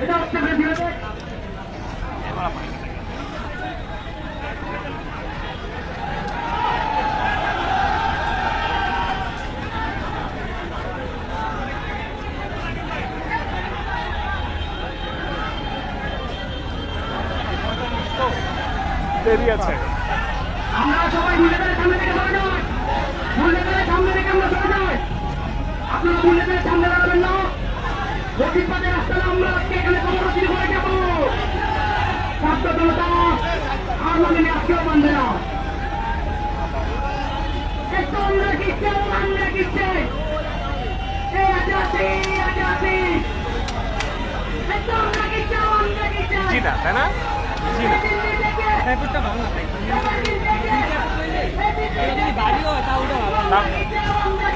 এটা হচ্ছে বেরিয়ে আছে। আমরা সবাই বুলেটের সামনে থেকে সরে যাই, বুলেটের সামনে থেকে আমরা সরে যাই। আপনারা বুলেটের সামনে রাখবেন না, লক্ষ্মীপাতের রাস্তায় আমরা আজকে এখানে কর্মসূচি করে যাবো। ছাত্র জনতা আর মানে আজকেও মানবে না। একটু আমরা কিচ্ছে আমরা কিচ্ছে এই আজাদি আজাদি একটু আমরা কিচ্ছে আমরা কিচ্ছে জি না, তাই না? জি না। এয়ারপোর্টটা ভালো না যদি বাড়ি হয় তা ওটা ভালো আমরা